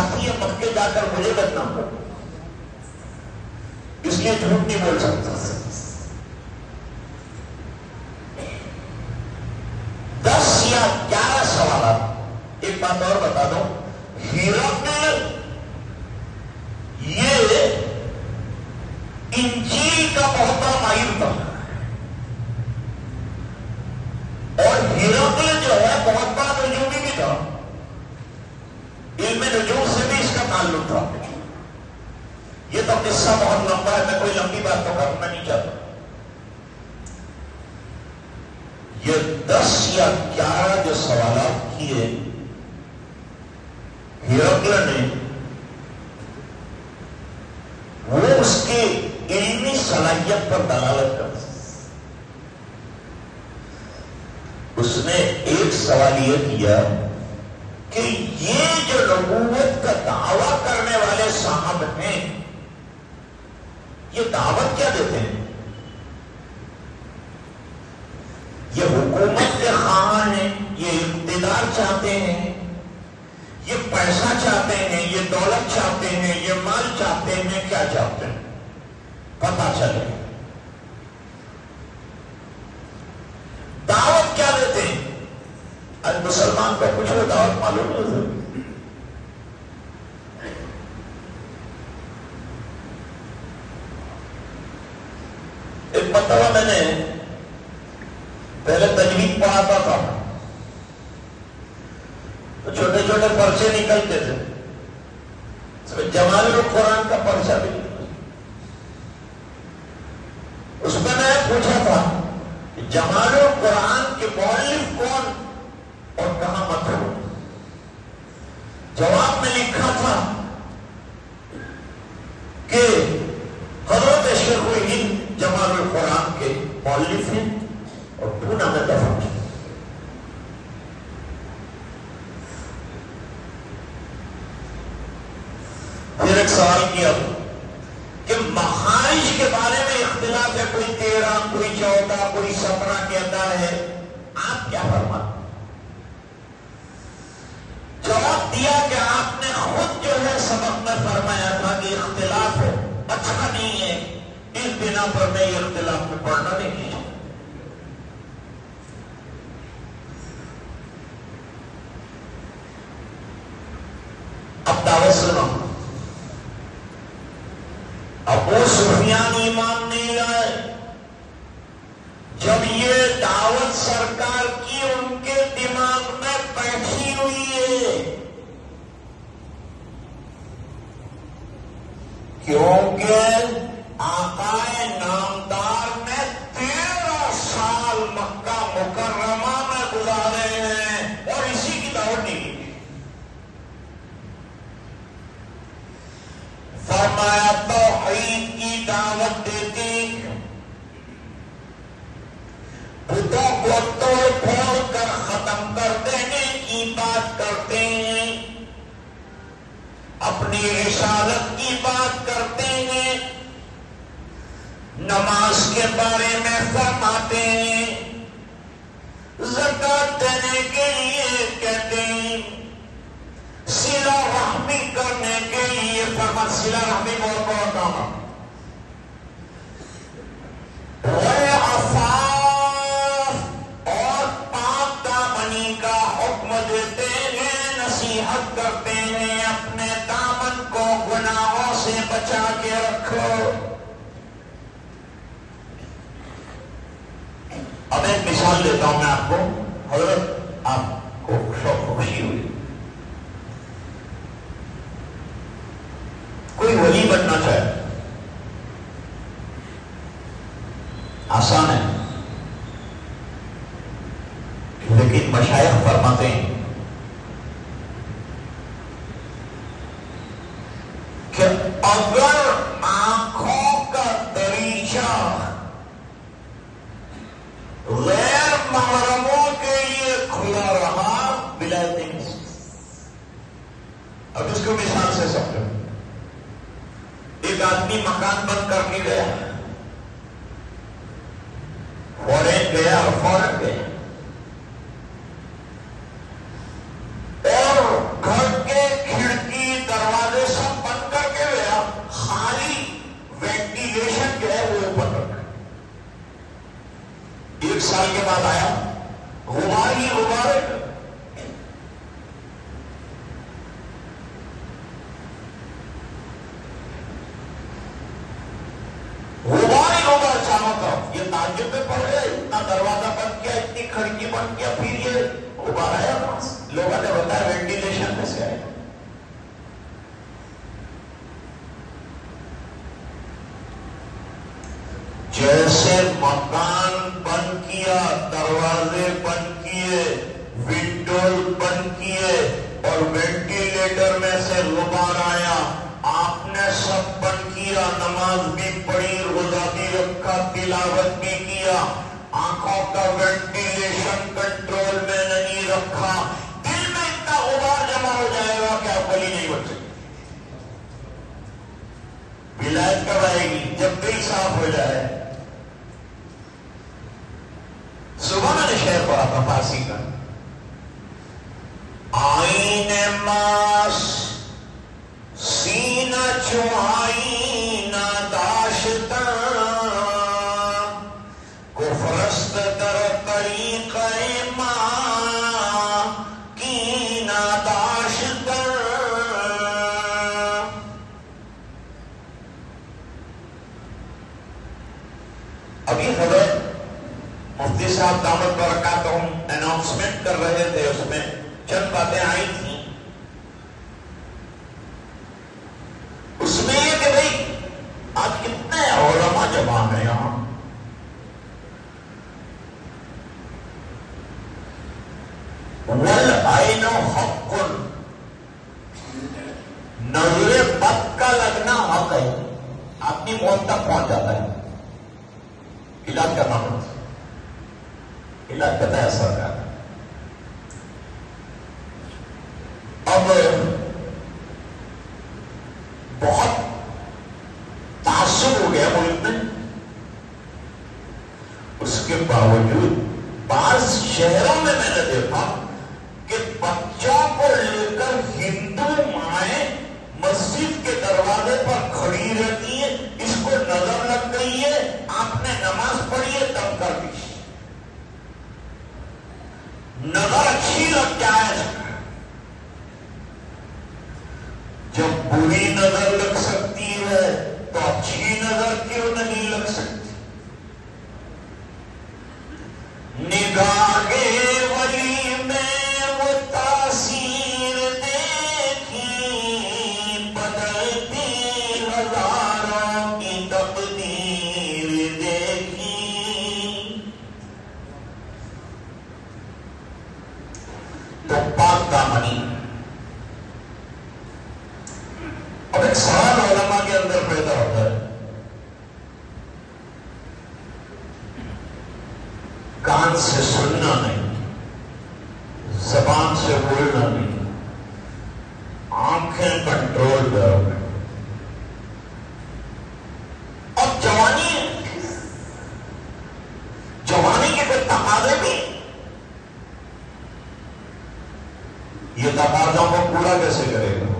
ساتھی ہے مکے جا کر مجھے بدنام کر، اس لیے جھوٹ نہیں بول سکتا۔ 10 یا 11 سوالات۔ ایک بات اور بتا دوں، ہرقل یہ انجیل کا بہت بڑا ماہر تھا، اور ہرقل جو ہے بہت بڑا نجومی بھی تھا، علم نجوم سے بھی اس کا تعلق تھا۔ یہ تو قصہ بہت لمبا ہے، میں کوئی لمبی بات تو کرنا نہیں چاہتا۔ یہ 10 یا 11 جو سوالات کیے ہرقل نے، وہ اس کے علمی صلاحیت پر دلالت کرتا۔ اس نے ایک سوال یہ کیا کہ یہ جو نبوت کا دعویٰ کرنے والے صاحب ہیں، یہ دعوت کیا دیتے ہیں؟ یہ حکومت کے خواہاں ہیں، یہ اقتدار چاہتے ہیں، یہ پیسہ چاہتے ہیں، یہ دولت چاہتے ہیں، یہ مال چاہتے ہیں، کیا چاہتے ہیں؟ پتہ چلے دعوت کیا دیتے ہیں؟ آج مسلمان کو کچھ دعوت معلوم نہیں۔ ایک مرتبہ میں نے پہلے تجوید پڑھاتا تھا، تو چھوٹے چھوٹے پرچے نکلتے تھے، اس میں جمال القرآن کا پرچہ بھی نکلا۔ اس میں نے پوچھا تھا کہ جمال القرآن کے مؤلف کون اور کہاں مطلوب؟ جواب میں لکھا تھا کہ حضرت شیخ الہند جمال القرآن کے مؤلف ہیں اور پونا میں دفن ہیں۔ پھر ایک سوال کیا کہ مخارج کے بارے میں اختلاف ہے، کوئی 13، کوئی 14، کوئی 17 کہتا ہے، آپ کیا فرماتے؟ جواب دیا کہ آپ نے خود جو ہے سبق میں فرمایا تھا کہ اختلاف ہے، اچھا نہیں ہے، اس بنا پر میں یہ اختلاف میں پڑھنا نہیں ہے۔ اب دعوت سنو، ابو سفیان ایمان نہیں لائے۔ جب یہ دعوت سرکار کی ان کے دماغ میں بیٹھی ہوئی ہے، کیونکہ آقائے نامدار نے 13 سال مکہ مکرمہ میں گزارے ہیں اور اسی کی دعوت نہیں کی۔ فرمایا توحید کی دعوت دیتی، بتوں کو توڑ پھوڑ کر ختم کر دینے کی بات کرتے ہیں، اپنی رسالت کی بات کرتے ہیں، نماز کے بارے میں فرماتے ہیں، زکات دینے کے لیے کہتے ہیں، صلہ رحمی کرنے کے لیے فرمان، صلہ رحمی بہت بہت کام، عفاف اور پاک دامنی کا حکم دیتے ہیں، نصیحت کرتے ہیں، اپنے دامن کو گناہوں سے بچا کے رکھو۔ اب ایک مثال دیتا ہوں میں آپ کو، حضرت آپ کو شوق خوشی ہوئی، کوئی ولی بننا چاہے، آسان ہے، لیکن مشائخ فرماتے ہیں کہ اگر آنکھوں کا دریچہ غیر محرموں کے لیے کھلا رہا بلا دین۔ اب اس کو مثال سے سمجھو، ایک آدمی مکان بند کر کے گیا، فورن گیا اور فورن گیا، اور گھر کے کھڑکی تعجب میں پڑ گیا، اتنا دروازہ بند کیا، اتنی کھڑکی بند کیا، پھر یہ ابھر آیا کہاں سے؟ لوگوں نے بتایا وینٹیلیشن میں سے آیا۔ جیسے مکان بند کیا، دروازے بند کیے، ونڈوز بند کیے اور وینٹیلیٹر میں سے غبار آیا، آپ نے سب بند کیا، نماز بھی پڑھی، روزہ بھی رکھا، تلاوت بھی کیا، آنکھوں کا وینٹیلیشن کنٹرول میں نہیں رکھا، دل میں اتنا غبار جمع ہو جائے گا کہ آپ گلی نہیں بچ سکتے۔ ولایت کب آئے گی؟ جب دل صاف ہو جائے۔ صبح میں نے شعر پڑھا تھا فارسی کا، آئین ماس سینہ چوہائینہ داشتاں، کفرست در طریق ماں کی ناداشتاں۔ ابھی حضرت مفتی صاحب دامت برکاتہم اناؤنسمنٹ کر رہے تھے، اس میں چند باتیں آئی تھیں، اس میں یہ کہ بھئی آج کتنے علماء جمع ہیں یہاں، والعین حق، نظر بد کا لگنا حق ہے، اپنی موت تک پہنچ جاتا ہے، علاج کرنا پڑتا ہے، علاج کرتا ہے سرکار۔ اب بہت تعصب ہو گیا ملک میں، اس کے باوجود بعض شہروں میں نے دیکھا کہ بچوں کو لے کر ہندو مائیں مسجد کے دروازے پر کھڑی رہتی ہے، اس کو نظر لگ گئی ہے، آپ نے نماز پڑھی ہے تب کر دی، نظر اچھی لگ جائے، جب بری نظر لگ سکتی ہے تو اچھی نظر کیوں نہیں لگ سکتی؟ نگاہ ولی میں وہ تاثیر دیکھی، بدلتی ہزاروں کی تقدیر دیکھی۔ تو پاک دامنی، اب ایک سوال علماء کے اندر پیدا ہوتا ہے، کان سے سننا نہیں، زبان سے بولنا نہیں، آنکھیں کنٹرول کرو۔ اب جوانی کے کوئی تقاضے بھی، یہ تقاضوں کو پورا کیسے کرے گا؟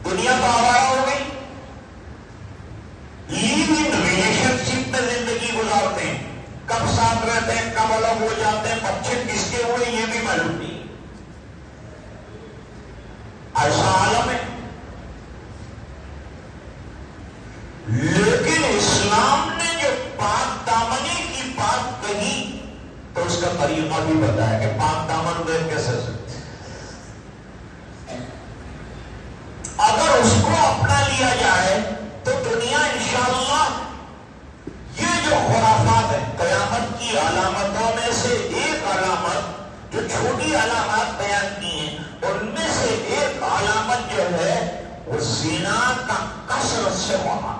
دنیا کا آوارہ ہو گئی، لیو ان ریلیشن شپ میں زندگی گزارتے ہیں، کب ساتھ رہتے ہیں کب الگ ہو جاتے ہیں، بچے کس کے ہوئے یہ بھی معلوم نہیں، ایسا عالم ہے۔ لیکن اسلام نے جو پاک دامنی کی بات کہی تو اس کا طریقہ بھی بتایا کہ پاک دامن میں کیسے سکتے، اگر اس کو اپنا لیا جائے تو دنیا انشاءاللہ یہ جو خرافات ہے، قیامت کی علامتوں میں سے ایک علامت جو چھوٹی علامات بیان کی ہیں، ان میں سے ایک علامت جو ہے وہ زنا کا کثرت سے ہونا،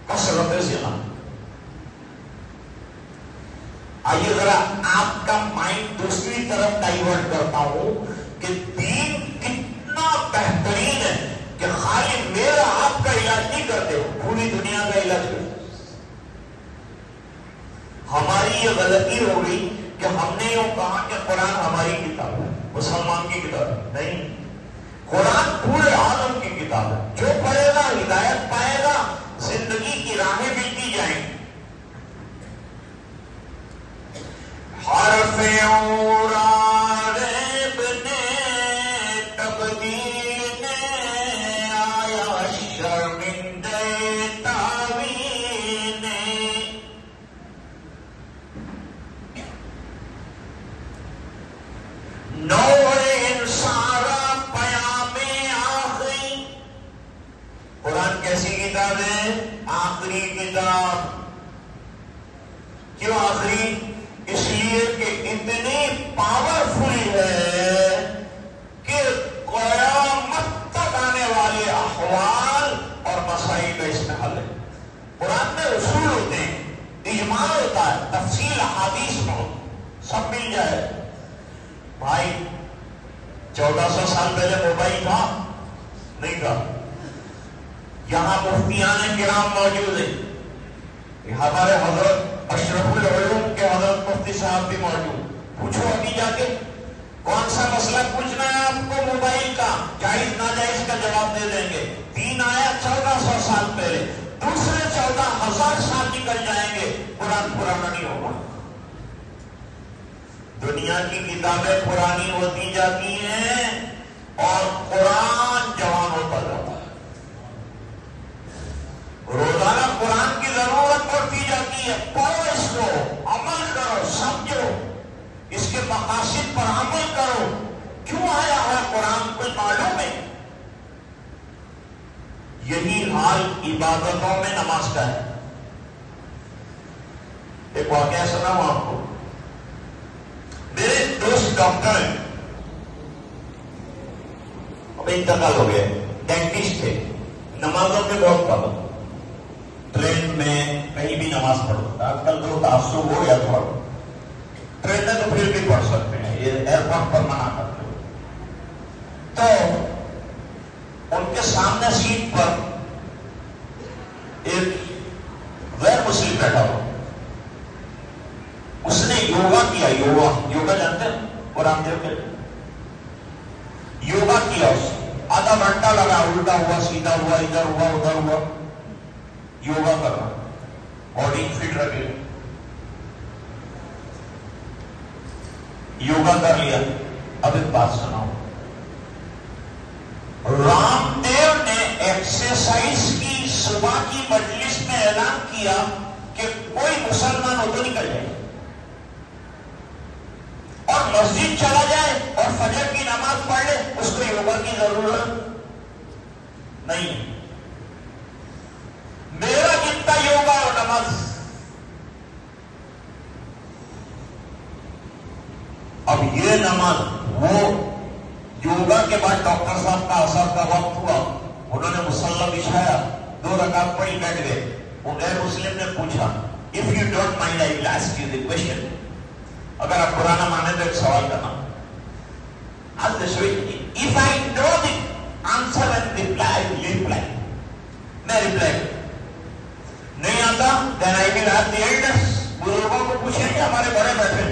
کثرت زنا۔ آئیے ذرا آپ کا مائنڈ دوسری طرف ڈائیورٹ کرتا ہوں کہ دین کتنا بہترین ہے کہ خالی میرا آپ کا علاج نہیں کرتے، پوری دنیا کا علاج کرتے۔ ہماری یہ غلطی ہو گئی کہ ہم نے یوں کہا کہ قرآن ہماری کتاب ہے، مسلمان کی کتاب ہے، نہیں، قرآن پورے عالم کی کتاب ہے، جو پڑھے گا ہدایت پائے گا، زندگی کی راہیں ملتی جائیں گی۔ حرف اور ریب نے آخری اس لیے کہ اتنی پاورفل ہے کہ قیامت تک آنے والے احوال اور مسائل کا اس میں حل ہے. قرآن میں اصول ہوتے ہیں، اجماع ہوتا ہے، تفصیل احادیث میں ہو، سب مل جائے. بھائی 1400 سال پہلے موبائل تھا؟ نہیں تھا. یہاں مفتیان کرام موجود ہیں، ہمارے حضرت اشرف العلوم کے حضرت مفتی صاحب بھی موجود. پوچھو ابھی جا کے کون سا مسئلہ پوچھنا ہے آپ کو موبائل کا، جائز ناجائز کا جواب دے دیں گے. دین آیا 1400 سال پہلے، دوسرے 14,000 سال نکل جائیں گے، قرآن پرانا نہیں ہوگا. دنیا کی کتابیں پرانی ہوتی جاتی ہیں اور قرآن جوان ہوتا جاتا ہے. روزانہ قرآن کی ضرورت پڑتی جاتی ہے. پڑھو اس کو، عمل کرو، سمجھو، اس کے مقاصد پر عمل کرو. کیوں آیا ہے قرآن کوئی معلوم ہے؟ یہی حال عبادتوں میں نماز کا ہے. ایک واقعہ سناؤں آپ کو. میرے دوست ڈاکٹر ہیں، اب انتقال ہو گئے، ڈینٹسٹ تھے، نمازوں میں بہت پابند. ٹرین میں کہیں بھی نماز پڑھو. آج کل تو تعصب ہو یا تھوڑا، ٹرین میں تو پھر بھی پڑھ سکتے ہیں، یہ ایئرپورٹ پر منع کرتے ہو. تو ان کے سامنے سیٹ پر ایک غیر مسلم بیٹھا ہوا. اس نے یوگا کیا. یوگا جانتے ہیں؟ قرآن دیو کے یوگا کیا. اس آدھا گھنٹہ لگا، الٹا ہوا، سیدھا ہوا، ادھر ہوا، ادھر ہوا، یوگا کر رہا، باڈی فٹ رکھے. یوگا کر لیا. اب ایک بات سناؤ. رام دیو نے ایکسرسائز کی صبح کی مجلس میں اعلان کیا کہ کوئی مسلمان ہو تو نکل جائے اور مسجد چلا جائے اور فجر کی نماز پڑھ لے، اس کو یوگا کی ضرورت نہیں. میرا جتنا یوگا اور نماز. اب یہ نماز، وہ یوگا کے بعد ڈاکٹر صاحب کا اثر کا وقت ہوا، انہوں نے مصلی بچھایا، 2 رکعت پڑھی، بیٹھ گئے. وہ غیر مسلم نے پوچھا، if you don't mind I will ask you the question. اگر آپ پرانا مانے تو ایک سوال کرنا. if I know the answer and reply میں reply نہیں آتا then I will ask the elders. بزرگوں کو پوچھیں گے، ہمارے بڑے بیٹھے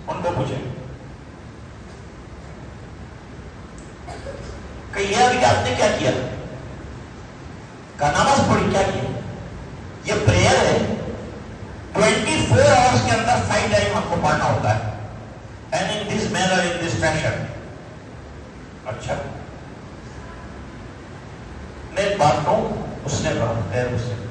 ان کو پوچھیں. کہ یہ ابھی آپ نے کیا کیا؟ کہ نماز پڑھی. کیا کیا؟ یہ پریئر ہے. 24 hours کے اندر 5 ٹائم آپ کو پڑھنا ہوتا ہے. And in this manner, in this fashion. اچھا میں ایک بات کہوں. اس نے کہا غیر مسلم،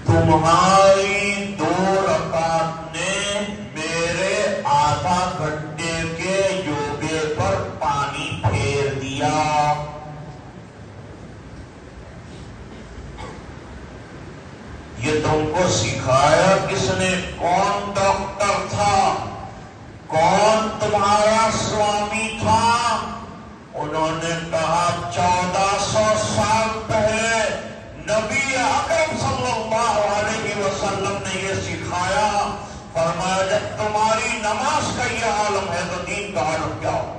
تمہاری 2 رکعت نے میرے آدھا گھنٹے کے یوگے پر پانی پھیر دیا. یہ تم کو سکھایا کس نے؟ کون ڈاکٹر تھا؟ کون تمہارا سوامی تھا؟ انہوں نے کہا 1400 سال پہلے نبی اکرم صلی اللہ علیہ وسلم نے یہ سکھایا. فرمایا جب تمہاری نماز کا یہ عالم ہے تو دین کا عالم کیا ہو؟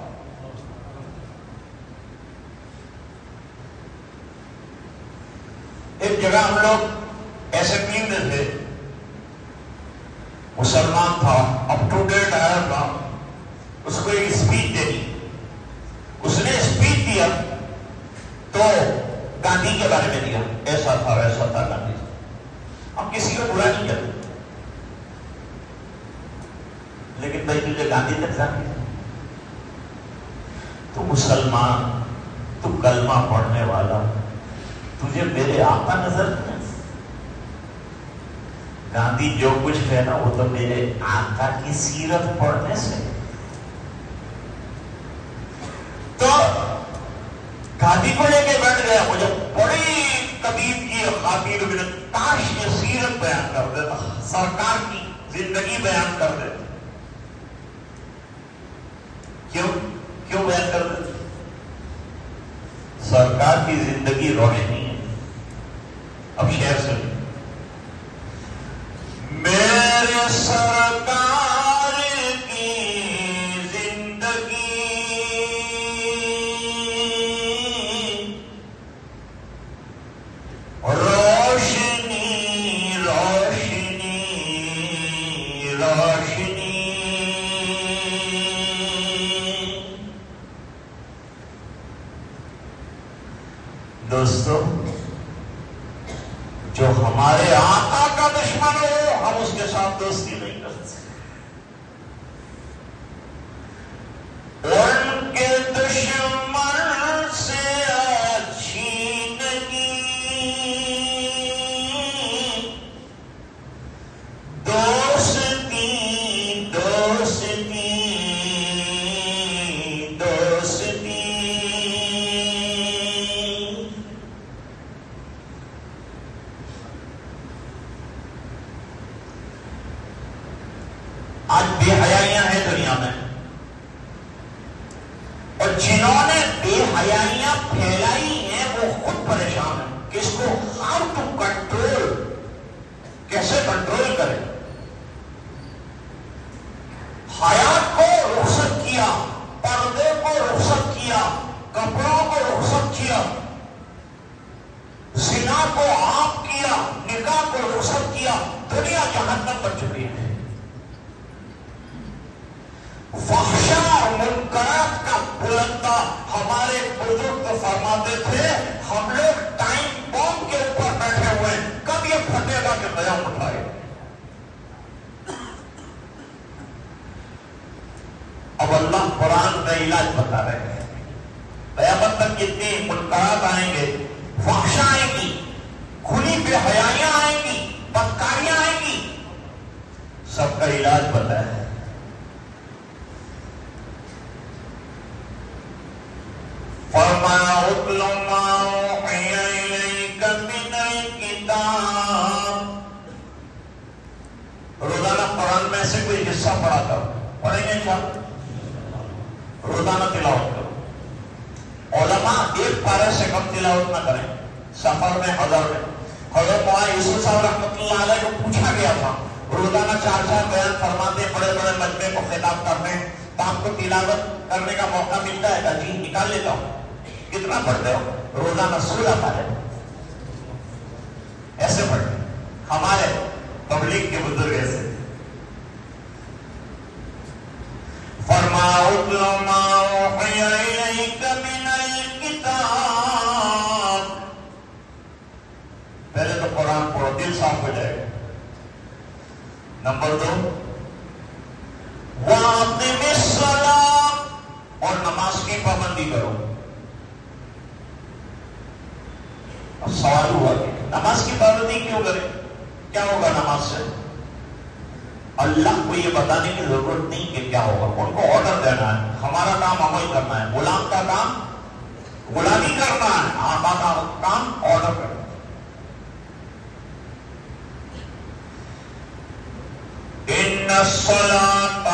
ایک جگہ ہم لوگ ایسے پیندے تھے، مسلمان تھا، اپ ٹو ڈیٹ آیا تھا، اس کو ایک اسپیچ دینی. اس نے اسپیچ دیا تو گاندھی کے بارے میں دیا، ایسا تھا ویسا تھا گاندھی. ہم کسی کو برا نہیں کرتے، لیکن بھائی تجھے گاندھی تک جانتی، تو مسلمان، تو کلمہ پڑھنے والا، تجھے میرے آقا نظر نہیں؟ گاندھی جو کچھ ہے نا وہ تو میرے آقا کی سیرت پڑھنے سے. تو گاندھی کو لے کے بیٹھ گیا. مجھے بڑی طبیب کی خاطر بن کاش یہ سیرت بیان کر دیتا، سرکار کی زندگی بیان کر دیتا. کیوں بیان کر دیتا؟ سرکار کی زندگی روشنی ہے. اب شعر سنیں. میرے سرکار کی زندگی روشنی روشنی روشنی. دوستو، جو ہمارے آقا کا دشمن ہو ہم اس کے ساتھ دوستی نہیں کرتے. ان کے دشمن سے اچھی نہیں دوستی دوستی دوستی. آج بے حیائیاں ہیں دنیا میں، اور جنہوں نے بے حیائیاں پھیلائی ہیں وہ خود پریشان ہیں کہ اس کو ہاؤ ٹو کنٹرول، کیسے کنٹرول کریں. حیات کو رخصت کیا، پردے کو رخصت کیا، کپڑوں کو رخصت کیا، زنا کو عام کیا، نکاح کو رخصت کیا. دنیا جہنم بن چکی ہے. فحشا اور منکرات کا بلندہ ہمارے بزرگ تو فرماتے تھے ہم لوگ ٹائم بم کے اوپر بیٹھے ہوئے ہیں، کب یہ پھٹے گا کہ قیام اٹھائے. اب اللہ قرآن میں علاج بتا رہے ہیں. قیامت تک کتنی منکرات آئیں گے، فحشا آئیں گی، کھلی بے حیائیاں آئیں گی، بدکاریاں آئیں گی، سب کا علاج بتایا ہے. فرمایا اتل ما اوحی الیک من الکتاب. روزانہ قرآن میں سے کوئی حصہ پڑھا کرو. پڑھیں گے انشاءاللہ؟ روزانہ تلاوت کرو. علماء ایک پارے سے کم تلاوت نہ کریں. سفر میں، حضر میں. حضرت مولانا یوسف صاحب رحمۃ اللہ علیہ کو پوچھا گیا تھا، روزانہ 4 بیان فرماتے، بڑے بڑے مجمع کو خطاب کرتے ہیں، تو آپ کو تلاوت کرنے کا موقع ملتا ہے کہ جی نکال لیتا ہوں. کتنا پڑھتے ہو؟ روزانہ 16 پارے ایسے پڑھتے. ہمارے تبلیغ کے بزرگ ایسے. فرمایا اتل ما اوحی الیک من الکتاب. پہلے تو قرآن پڑھو، دل صاف ہو جائے گا. نمبر 2، وَأَقِمِ الصَّلَاةَ، اور نماز کی پابندی کرو. اب سوال ہوا کہ نماز کی پابندی کیوں کریں؟ کیا ہوگا نماز سے؟ اللہ کو یہ بتانے کی ضرورت نہیں کہ کیا ہوگا، ان کو آرڈر دینا ہے. ہمارا کام عمل کرنا ہے، غلام کا کام غلامی کرنا ہے، آقا کا کام آرڈر کرنا. ان الصلاۃ